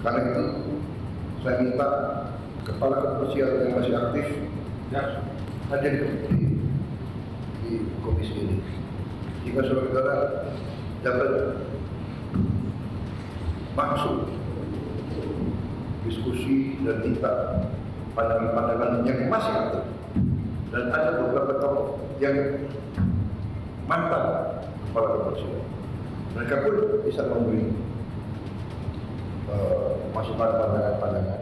Karena itu saya minta kepala kepolisian yang masih aktif ya hadir di komisi ini. Jika saudara dapat masuk diskusi dan minta pandangan-pandangan yang masih aktif, dan ada beberapa tokoh yang mantan kepala kepolisian, mereka pun bisa memberi masukan pandangan-pandangan.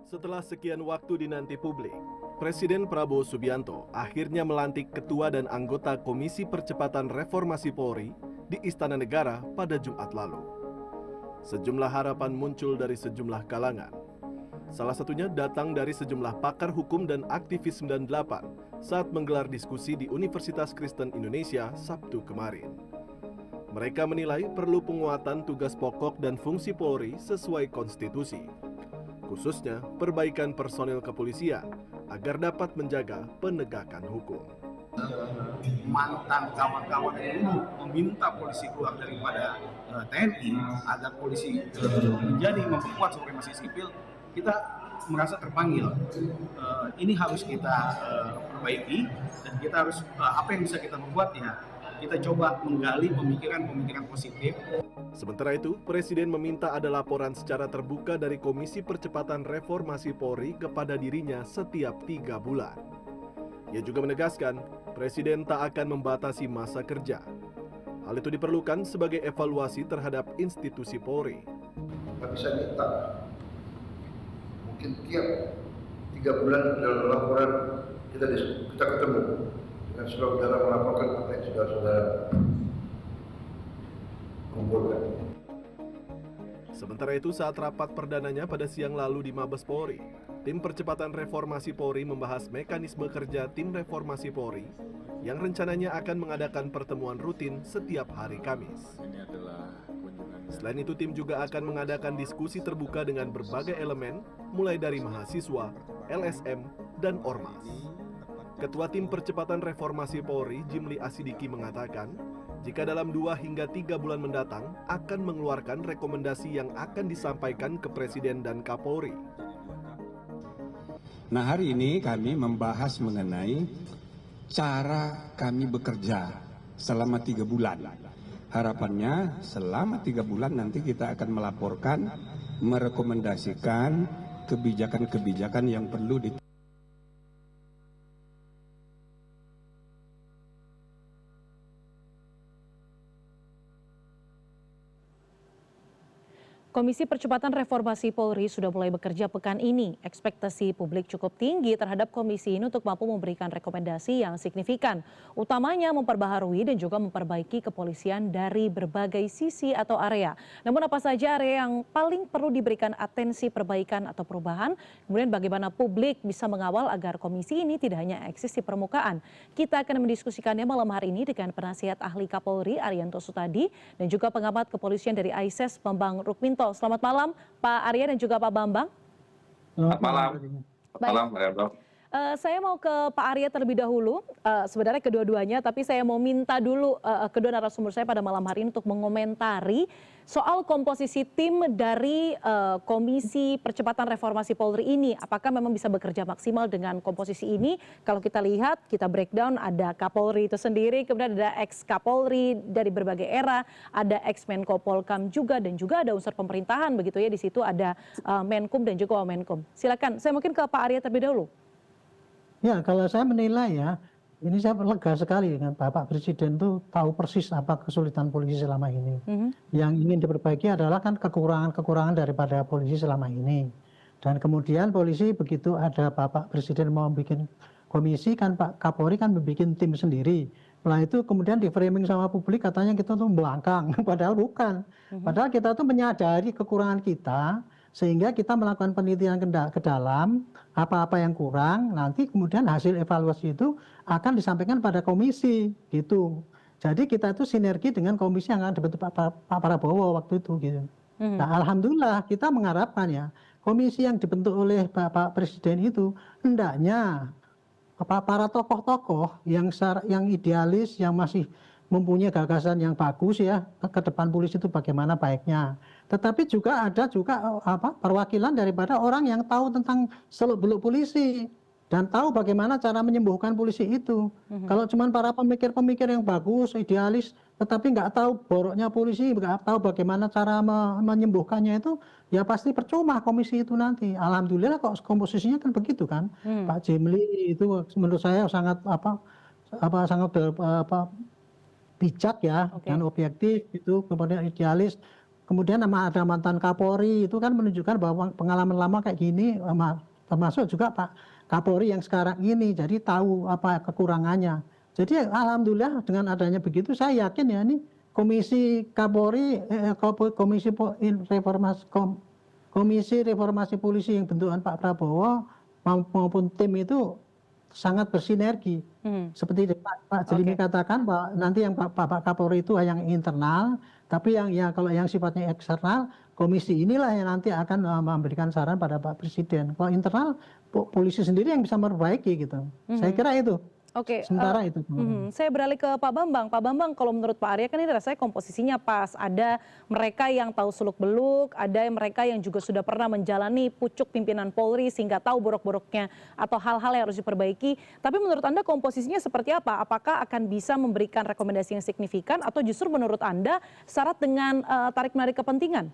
Setelah sekian waktu dinanti publik, Presiden Prabowo Subianto akhirnya melantik Ketua dan anggota Komisi Percepatan Reformasi Polri di Istana Negara pada Jumat lalu. Sejumlah harapan muncul dari sejumlah kalangan. Salah satunya datang dari sejumlah pakar hukum dan aktivis 98 saat menggelar diskusi di Universitas Kristen Indonesia Sabtu kemarin. Mereka menilai perlu penguatan tugas pokok dan fungsi Polri sesuai konstitusi, khususnya perbaikan personil kepolisian agar dapat menjaga penegakan hukum. Mantan kawan-kawan dulu meminta polisi keluar daripada TNI agar polisi menjadi memperkuat supremasi sipil, kita merasa terpanggil. Ini harus kita perbaiki dan kita harus apa yang bisa kita membuat ya kita coba menggali pemikiran-pemikiran positif. Sementara itu, Presiden meminta ada laporan secara terbuka dari Komisi Percepatan Reformasi Polri kepada dirinya setiap 3 bulan. Ia juga menegaskan, Presiden tak akan membatasi masa kerja. Hal itu diperlukan sebagai evaluasi terhadap institusi Polri. Tapi saya minta, mungkin tiap 3 bulan dalam laporan kita ketemu dengan saudara melaporkan apa yang sudah saudara kumpulkan. Sementara itu, saat rapat perdananya pada siang lalu di Mabes Polri, Tim Percepatan Reformasi Polri membahas mekanisme kerja Tim Reformasi Polri yang rencananya akan mengadakan pertemuan rutin setiap hari Kamis. Selain itu, tim juga akan mengadakan diskusi terbuka dengan berbagai elemen, mulai dari mahasiswa, LSM, dan Ormas. Ketua Tim Percepatan Reformasi Polri, Jimli Asidiki mengatakan, jika dalam 2 hingga 3 bulan mendatang akan mengeluarkan rekomendasi yang akan disampaikan ke Presiden dan Kapolri. Nah, hari ini kami membahas mengenai cara kami bekerja selama 3 bulan. Harapannya selama 3 bulan nanti kita akan melaporkan, merekomendasikan kebijakan-kebijakan yang perlu Komisi Percepatan Reformasi Polri sudah mulai bekerja pekan ini. Ekspektasi publik cukup tinggi terhadap komisi ini untuk mampu memberikan rekomendasi yang signifikan, utamanya memperbaharui dan juga memperbaiki kepolisian dari berbagai sisi atau area. Namun apa saja area yang paling perlu diberikan atensi perbaikan atau perubahan, kemudian bagaimana publik bisa mengawal agar komisi ini tidak hanya eksis di permukaan. Kita akan mendiskusikannya malam hari ini dengan penasihat ahli Kapolri Arianto Sutadi dan juga pengamat kepolisian dari AISES Bambang Rukminto. Selamat malam Pak Arya dan juga Pak Bambang. Selamat malam. Selamat malam, Pak Arya. Saya mau ke Pak Arya terlebih dahulu, sebenarnya kedua-duanya, tapi saya mau minta dulu kedua narasumber saya pada malam hari ini untuk mengomentari soal komposisi tim dari Komisi Percepatan Reformasi Polri ini. Apakah memang bisa bekerja maksimal dengan komposisi ini? Kalau kita lihat, kita breakdown, ada Kapolri itu sendiri, kemudian ada ex-Kapolri dari berbagai era, ada ex-Menko Polkam juga, dan juga ada unsur pemerintahan begitu ya, di situ ada Menkum dan juga Wamenkum. Silakan, saya mungkin ke Pak Arya terlebih dahulu. Ya, kalau saya menilai ya, ini saya lega sekali dengan Bapak Presiden itu tahu persis apa kesulitan polisi selama ini. Yang ingin diperbaiki adalah kan kekurangan-kekurangan daripada polisi selama ini. Dan kemudian polisi begitu ada Bapak Presiden mau bikin komisi, kan Pak Kapolri kan membuat tim sendiri. Setelah itu kemudian di framing sama publik katanya kita tuh belangkang, padahal bukan. Padahal kita tuh menyadari kekurangan kita, Sehingga kita melakukan penelitian ke dalam, apa-apa yang kurang, nanti kemudian hasil evaluasi itu akan disampaikan pada komisi, gitu. Jadi kita itu sinergi dengan komisi yang akan dibentuk Pak Prabowo waktu itu, gitu. Nah, alhamdulillah kita mengharapkan ya, komisi yang dibentuk oleh Pak Presiden itu hendaknya para tokoh-tokoh yang idealis, yang masih mempunyai gagasan yang bagus ya ke depan polisi itu bagaimana baiknya. Tetapi juga ada perwakilan daripada orang yang tahu tentang seluk-beluk polisi dan tahu bagaimana cara menyembuhkan polisi itu. Kalau cuma para pemikir-pemikir yang bagus, idealis, tetapi nggak tahu boroknya polisi, nggak tahu bagaimana cara menyembuhkannya itu, ya pasti percuma komisi itu nanti. Alhamdulillah kok komposisinya kan begitu kan. Pak Jimli itu menurut saya sangat sangat bijak ya, dan objektif itu, kemudian idealis. Kemudian ada mantan Kapolri itu kan menunjukkan bahwa pengalaman lama kayak gini, termasuk juga Pak Kapolri yang sekarang ini, jadi tahu apa kekurangannya. Jadi alhamdulillah dengan adanya begitu, saya yakin ya ini komisi Kapolri, komisi reformasi polisi yang bentukan Pak Prabowo maupun tim itu sangat bersinergi. Seperti Pak Jelimi katakan bahwa nanti yang Pak Kapolri itu yang internal, tapi kalau yang sifatnya eksternal, komisi inilah yang nanti akan memberikan saran pada Pak Presiden. Kalau internal, polisi sendiri yang bisa memperbaiki gitu. Saya kira itu. Oke, sementara itu. Saya beralih ke Pak Bambang. Pak Bambang, kalau menurut Pak Arya kan ini rasanya komposisinya pas. Ada mereka yang tahu seluk-beluk, ada mereka yang juga sudah pernah menjalani pucuk pimpinan Polri sehingga tahu borok-boroknya atau hal-hal yang harus diperbaiki. Tapi menurut Anda komposisinya seperti apa? Apakah akan bisa memberikan rekomendasi yang signifikan atau justru menurut Anda syarat dengan tarik-menarik kepentingan?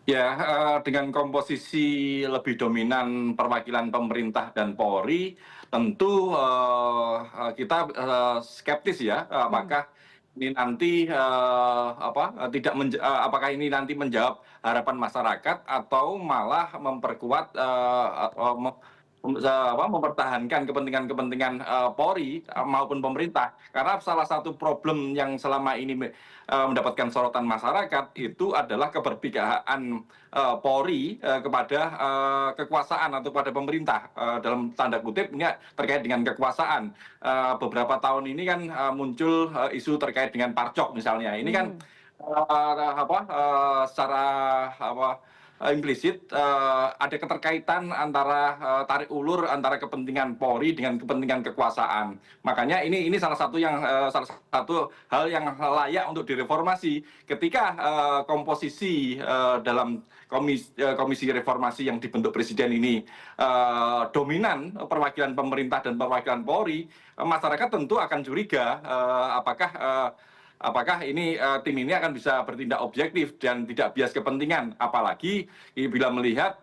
Ya, dengan komposisi lebih dominan perwakilan pemerintah dan Polri, tentu kita skeptis ya, apakah ini nanti apakah ini nanti menjawab harapan masyarakat atau malah memperkuat mempertahankan kepentingan-kepentingan Polri maupun pemerintah. Karena salah satu problem yang selama ini mendapatkan sorotan masyarakat itu adalah keberpihakan Polri kepada kekuasaan atau pada pemerintah, dalam tanda kutip ini terkait dengan kekuasaan. Beberapa tahun ini kan muncul isu terkait dengan parcok misalnya. Ini kan secara implisit ada keterkaitan antara tarik ulur antara kepentingan Polri dengan kepentingan kekuasaan. Makanya ini salah satu hal yang layak untuk direformasi. Ketika komposisi dalam komisi reformasi yang dibentuk Presiden ini dominan perwakilan pemerintah dan perwakilan Polri, masyarakat tentu akan curiga apakah ini tim ini akan bisa bertindak objektif dan tidak bias kepentingan. Apalagi bila melihat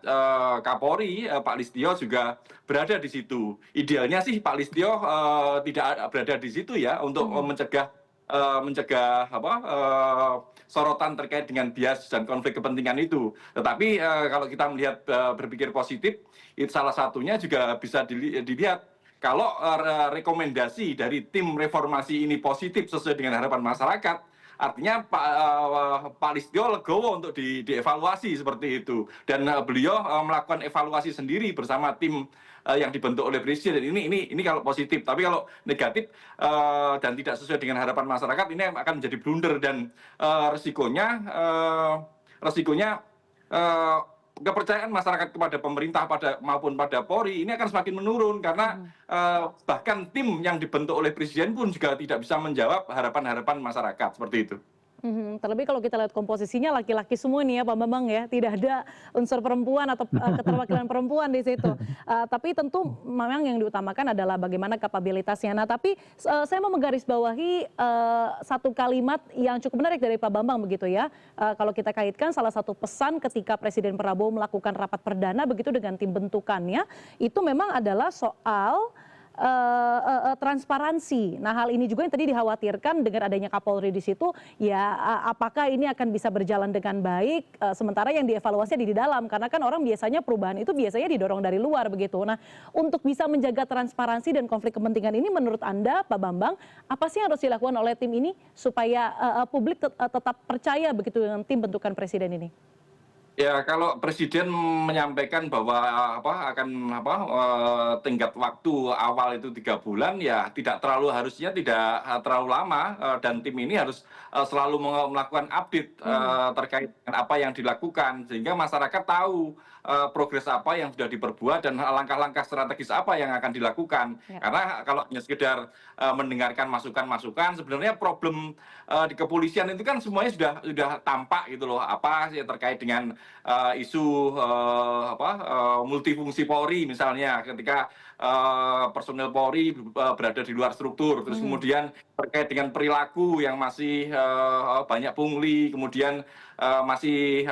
Kapolri Pak Listio juga berada di situ. Idealnya sih Pak Listio tidak berada di situ ya untuk mencegah sorotan terkait dengan bias dan konflik kepentingan itu. Tetapi kalau kita melihat berpikir positif, itu salah satunya juga bisa dilihat. Kalau rekomendasi dari tim reformasi ini positif sesuai dengan harapan masyarakat, artinya Pak Listio legowo untuk dievaluasi seperti itu. Dan beliau melakukan evaluasi sendiri bersama tim yang dibentuk oleh Presiden. Ini kalau positif. Tapi kalau negatif dan tidak sesuai dengan harapan masyarakat, ini akan menjadi blunder dan resikonya kepercayaan masyarakat kepada pemerintah maupun pada Polri ini akan semakin menurun karena bahkan tim yang dibentuk oleh Presiden pun juga tidak bisa menjawab harapan-harapan masyarakat seperti itu. Terlebih kalau kita lihat komposisinya laki-laki semua nih ya Pak Bambang ya, tidak ada unsur perempuan atau keterwakilan perempuan di situ. Tapi tentu memang yang diutamakan adalah bagaimana kapabilitasnya. Nah tapi saya mau menggarisbawahi satu kalimat yang cukup menarik dari Pak Bambang begitu ya. Kalau kita kaitkan salah satu pesan ketika Presiden Prabowo melakukan rapat perdana begitu dengan tim bentukannya, itu memang adalah soal transparansi. Nah hal ini juga yang tadi dikhawatirkan dengan adanya Kapolri di situ, ya apakah ini akan bisa berjalan dengan baik, sementara yang dievaluasi di dalam, karena kan orang biasanya perubahan itu biasanya didorong dari luar begitu. Nah untuk bisa menjaga transparansi dan konflik kepentingan ini menurut Anda Pak Bambang, apa sih yang harus dilakukan oleh tim ini supaya publik tetap percaya begitu dengan tim bentukan Presiden ini? Ya, kalau Presiden menyampaikan bahwa tenggat waktu awal itu 3 bulan, ya harusnya tidak terlalu lama, dan tim ini harus selalu melakukan update terkait dengan apa yang dilakukan sehingga masyarakat tahu progres apa yang sudah diperbuat dan langkah-langkah strategis apa yang akan dilakukan. Ya. Karena kalau hanya sekedar mendengarkan masukan-masukan, sebenarnya problem di kepolisian itu kan semuanya sudah tampak gitu loh, apa sih terkait dengan isu multifungsi Polri misalnya, ketika personel Polri berada di luar struktur, terus kemudian terkait dengan perilaku yang masih banyak pungli, kemudian masih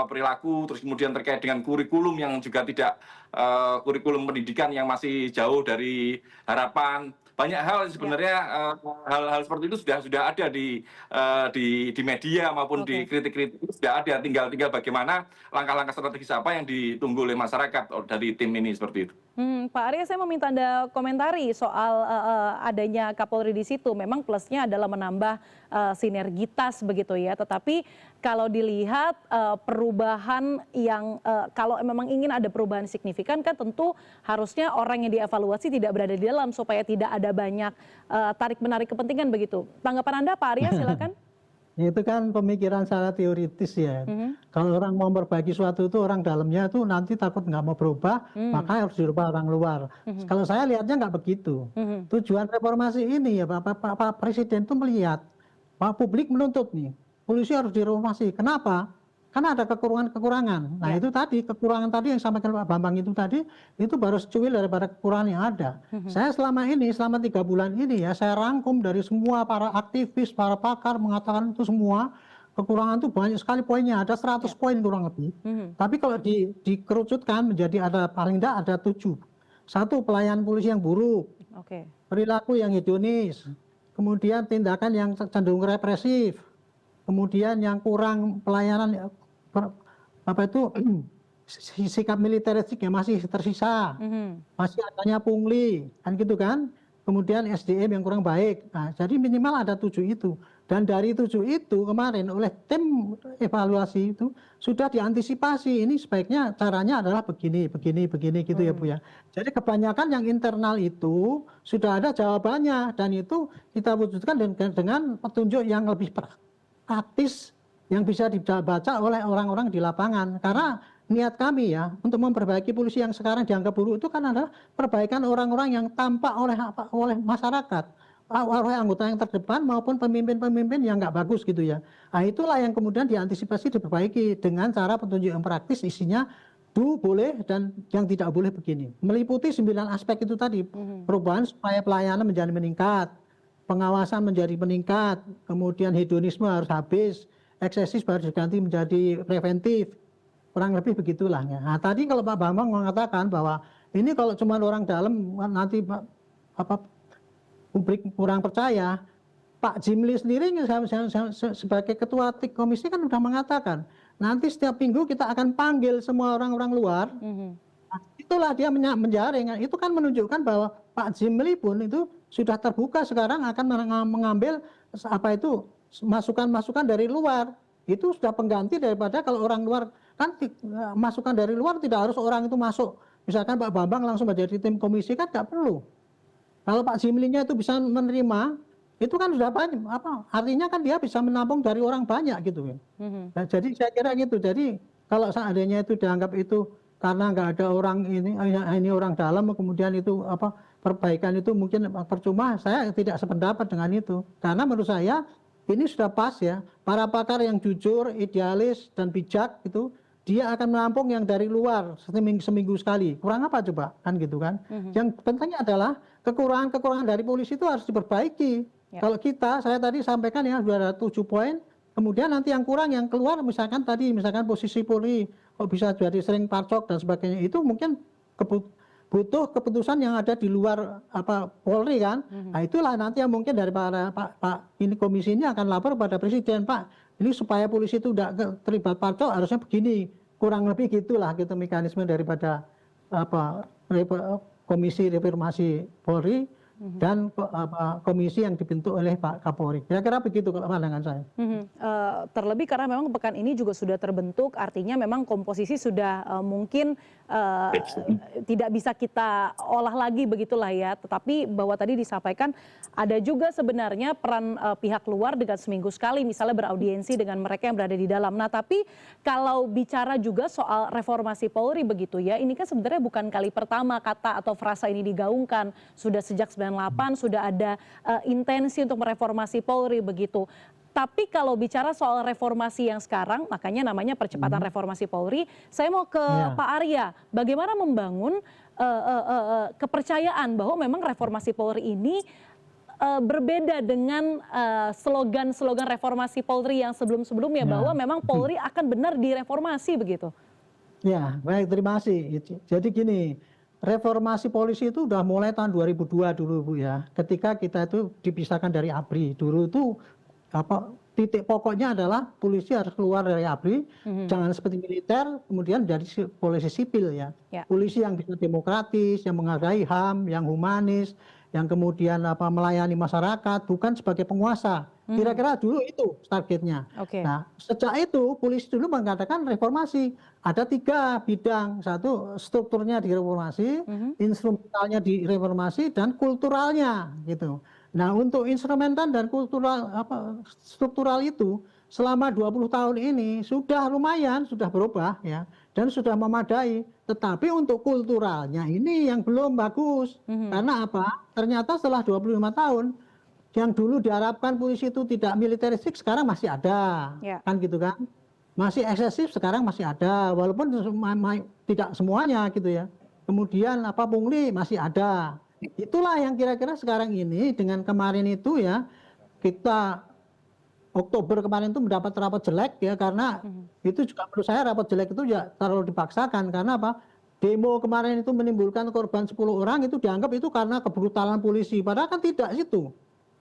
perilaku, terus kemudian terkait dengan kurikulum yang juga tidak kurikulum pendidikan yang masih jauh dari harapan. Banyak hal sebenarnya, hal-hal seperti itu sudah ada di media maupun di kritik-kritik itu sudah ada, tinggal bagaimana langkah-langkah strategis apa yang ditunggu oleh masyarakat dari tim ini seperti itu. Pak Arya, saya meminta Anda komentari soal adanya Kapolri di situ. Memang plusnya adalah menambah sinergitas begitu ya. Tetapi kalau dilihat perubahan yang kalau memang ingin ada perubahan signifikan kan tentu harusnya orang yang dievaluasi tidak berada di dalam supaya tidak ada banyak tarik-menarik kepentingan begitu. Tanggapan Anda Pak Arya silakan. Itu kan pemikiran secara teoritis ya. Kalau orang mau memperbaiki suatu itu orang dalamnya itu nanti takut nggak mau berubah, maka harus dirubah orang luar. Kalau saya lihatnya nggak begitu. Tujuan reformasi ini ya Pak Presiden itu melihat, Pak publik menuntut nih, polisi harus direformasi. Kenapa? Karena ada kekurangan-kekurangan. Nah itu tadi, kekurangan tadi yang disampaikan Pak Bambang itu tadi, itu baru secuil daripada kekurangan yang ada. Saya selama 3 bulan ini ya, saya rangkum dari semua para aktivis, para pakar mengatakan itu semua, kekurangan itu banyak sekali poinnya, ada 100 poin kurang lebih. Tapi kalau dikerucutkan menjadi paling tidak ada 7. 1, pelayanan polisi yang buruk, perilaku yang hedonis, kemudian tindakan yang cenderung represif, kemudian yang kurang pelayanan sikap militeristik yang masih tersisa, masih adanya pungli, kan gitu kan. Kemudian SDM yang kurang baik. Nah, jadi minimal ada 7 itu. Dan dari 7 itu kemarin oleh tim evaluasi itu sudah diantisipasi. Ini sebaiknya caranya adalah begini gitu ya Bu ya. Jadi kebanyakan yang internal itu sudah ada jawabannya dan itu kita wujudkan dengan petunjuk yang lebih praktis yang bisa dibaca oleh orang-orang di lapangan. Karena niat kami ya untuk memperbaiki polisi yang sekarang dianggap buruk itu kan adalah perbaikan orang-orang yang tampak oleh masyarakat, oleh anggota yang terdepan maupun pemimpin-pemimpin yang nggak bagus gitu ya. Nah itulah yang kemudian diantisipasi diperbaiki dengan cara petunjuk yang praktis, isinya boleh dan yang tidak boleh begini. Meliputi 9 aspek itu tadi, perubahan supaya pelayanan menjadi meningkat, pengawasan menjadi meningkat, kemudian hedonisme harus habis, eksesif harus diganti menjadi preventif, kurang lebih begitulah ya. Nah tadi kalau Pak Bambang mengatakan bahwa ini kalau cuma orang dalam nanti publik kurang percaya, Pak Jimli sendiri sebagai ketua TIK komisi kan sudah mengatakan nanti setiap minggu kita akan panggil semua orang-orang luar. Nah, itulah dia menjaring. Itu kan menunjukkan bahwa Pak Jimli pun itu sudah terbuka sekarang akan mengambil masukan-masukan dari luar. Itu sudah pengganti daripada kalau orang luar kan masukan dari luar tidak harus orang itu masuk. Misalkan Pak Bambang langsung menjadi tim komisi kan nggak perlu. Kalau Pak Jimlinya itu bisa menerima, itu kan sudah banyak. Artinya kan dia bisa menampung dari orang banyak gitu. Nah, jadi saya kira gitu. Jadi kalau seandainya itu dianggap itu karena nggak ada orang ini orang dalam, kemudian itu perbaikan itu mungkin percuma. Saya tidak sependapat dengan itu. Karena menurut saya ini sudah pas ya, para pakar yang jujur, idealis, dan bijak itu, dia akan menampung yang dari luar seminggu sekali. Kurang apa coba? Kan gitu kan. Yang penting adalah kekurangan-kekurangan dari polisi itu harus diperbaiki. Kalau saya tadi sampaikan ya, sudah ada 7 poin, kemudian nanti yang kurang, yang keluar misalkan posisi Polri, kok bisa jadi sering parcok dan sebagainya, itu mungkin butuh keputusan yang ada di luar Polri kan. Nah itulah nanti yang mungkin dari Pak ini komisi ini akan lapor pada Presiden, Pak ini supaya polisi itu tidak terlibat parcok harusnya begini, kurang lebih gitulah gitu mekanisme daripada komisi reformasi Polri dan komisi yang dibentuk oleh Pak Kapolri. Kira-kira begitu kalau pandangan saya. Terlebih karena memang pekan ini juga sudah terbentuk, artinya memang komposisi sudah mungkin tidak bisa kita olah lagi begitulah ya. Tetapi bahwa tadi disampaikan ada juga sebenarnya peran pihak luar dengan seminggu sekali misalnya beraudiensi dengan mereka yang berada di dalam. Nah tapi kalau bicara juga soal reformasi Polri begitu ya, ini kan sebenarnya bukan kali pertama kata atau frasa ini digaungkan. Sudah sejak 98 sudah ada intensi untuk mereformasi Polri begitu. Tapi kalau bicara soal reformasi yang sekarang, makanya namanya percepatan reformasi Polri, saya mau ke Pak Arya. Bagaimana membangun kepercayaan bahwa memang reformasi Polri ini berbeda dengan slogan-slogan reformasi Polri yang sebelum-sebelumnya, bahwa memang Polri akan benar direformasi begitu? Ya, baik, terima kasih. Jadi gini, reformasi polisi itu udah mulai tahun 2002 dulu Bu ya. Ketika kita itu dipisahkan dari ABRI. Dulu itu titik pokoknya adalah polisi harus keluar dari ABRI, jangan seperti militer, kemudian jadi polisi sipil ya. Polisi yang bisa demokratis, yang menghargai HAM, yang humanis, yang kemudian melayani masyarakat, bukan sebagai penguasa. Kira-kira dulu itu targetnya. Nah, sejak itu polisi dulu mengatakan reformasi. Ada 3 bidang. Satu, strukturnya direformasi, instrumentalnya direformasi, dan kulturalnya gitu. Nah, untuk instrumental dan kultural struktural itu selama 20 tahun ini sudah lumayan, sudah berubah ya, dan sudah memadai. Tetapi untuk kulturalnya ini yang belum bagus. Karena apa? Ternyata setelah 25 tahun yang dulu diharapkan polisi itu tidak militeristik sekarang masih ada. Kan gitu kan? Masih eksesif sekarang masih ada, walaupun tidak semuanya gitu ya. Kemudian pungli masih ada. Itulah yang kira-kira sekarang ini dengan kemarin itu ya, kita Oktober kemarin itu mendapat rapot jelek ya, karena itu juga menurut saya rapot jelek itu ya terlalu dipaksakan. Karena apa? Demo kemarin itu menimbulkan korban 10 orang, itu dianggap itu karena kebrutalan polisi. Padahal kan tidak situ.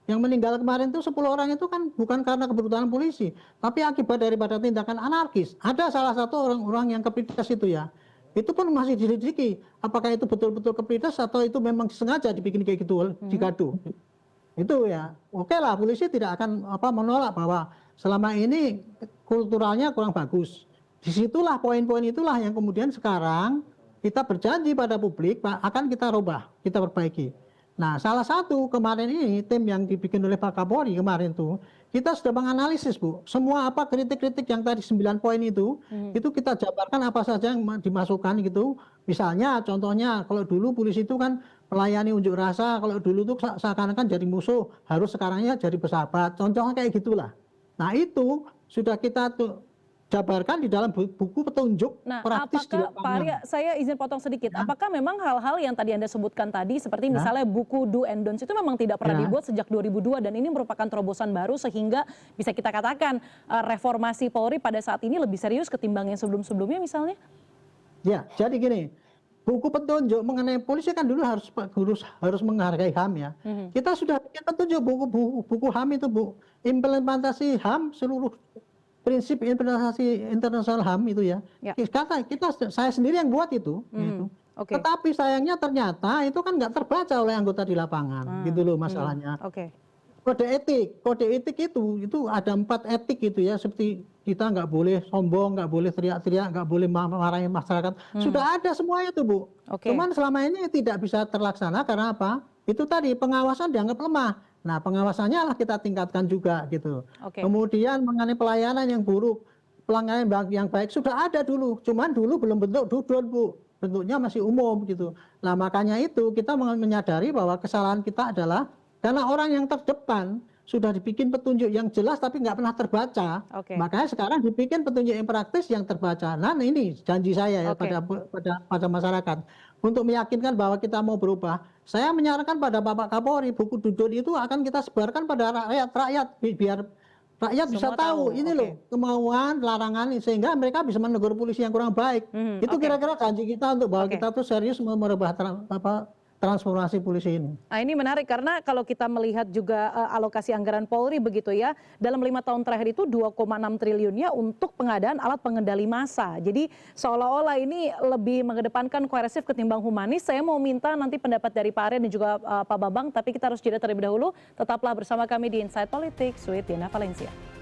Yang meninggal kemarin itu 10 orang itu kan bukan karena kebrutalan polisi, tapi akibat daripada tindakan anarkis. Ada salah satu orang yang kepritas itu ya. Itu pun masih diselidiki. Apakah itu betul-betul kepritas atau itu memang sengaja dibikin kayak gitu, digaduh. Itu ya. Oke lah, polisi tidak akan menolak bahwa selama ini kulturalnya kurang bagus. Disitulah poin-poin itulah yang kemudian sekarang kita berjanji pada publik akan kita rubah, kita perbaiki. Nah, salah satu kemarin ini tim yang dibikin oleh Pak Kapolri kemarin tuh, kita sudah menganalisis Bu, semua kritik-kritik yang tadi 9 poin itu kita jabarkan apa saja yang dimasukkan gitu. Misalnya contohnya kalau dulu polisi itu kan melayani unjuk rasa, kalau dulu tuh seakan-akan jadi musuh, harus sekarangnya jadi bersahabat. Contohnya kayak gitulah. Nah, itu sudah kita tuh jabarkan di dalam buku petunjuk praktis di lapangan. Pak Arya, saya izin potong sedikit. Apakah memang hal-hal yang tadi Anda sebutkan tadi, seperti misalnya buku Do and Don'ts itu memang tidak pernah dibuat sejak 2002 dan ini merupakan terobosan baru sehingga bisa kita katakan reformasi Polri pada saat ini lebih serius ketimbang yang sebelum-sebelumnya misalnya? Ya, jadi gini, buku petunjuk mengenai polisi kan dulu harus menghargai HAM ya. Kita sudah bikin petunjuk buku HAM itu Bu, implementasi HAM seluruh prinsip implementasi internasional HAM itu ya. Saya sendiri yang buat itu. Gitu. Tetapi sayangnya ternyata itu kan nggak terbaca oleh anggota di lapangan, gitu loh masalahnya. Kode etik itu ada 4 etik gitu ya, seperti kita nggak boleh sombong, nggak boleh teriak-teriak, nggak boleh marahin masyarakat. Sudah ada semuanya tuh Bu. Cuman selama ini tidak bisa terlaksana karena apa? Itu tadi pengawasan dianggap lemah. Nah, pengawasannya lah kita tingkatkan juga gitu. Kemudian mengenai pelayanan yang buruk, pelayanan yang baik sudah ada dulu, cuman dulu belum bentuk dudun Bu, bentuknya masih umum gitu. Nah, makanya itu kita menyadari bahwa kesalahan kita adalah karena orang yang terdepan sudah dibikin petunjuk yang jelas tapi nggak pernah terbaca. Makanya sekarang dibikin petunjuk yang praktis yang terbaca. Nah, ini janji saya ya pada masyarakat untuk meyakinkan bahwa kita mau berubah. Saya menyarankan pada Bapak Kapolri buku Dudun itu akan kita sebarkan pada rakyat biar rakyat bisa tahu ini loh kemauan, larangan sehingga mereka bisa menegur polisi yang kurang baik. Itu kira-kira janji kita untuk bahwa kita tuh serius merubah transformasi polisi ini. Nah, ini menarik karena kalau kita melihat juga alokasi anggaran Polri begitu ya, dalam 5 tahun terakhir itu 2,6 triliunnya untuk pengadaan alat pengendali massa. Jadi seolah-olah ini lebih mengedepankan koersif ketimbang humanis. Saya mau minta nanti pendapat dari Pak Arya dan juga Pak Bambang, tapi kita harus jeda terlebih dahulu. Tetaplah bersama kami di Inside Politics with Diana Valencia.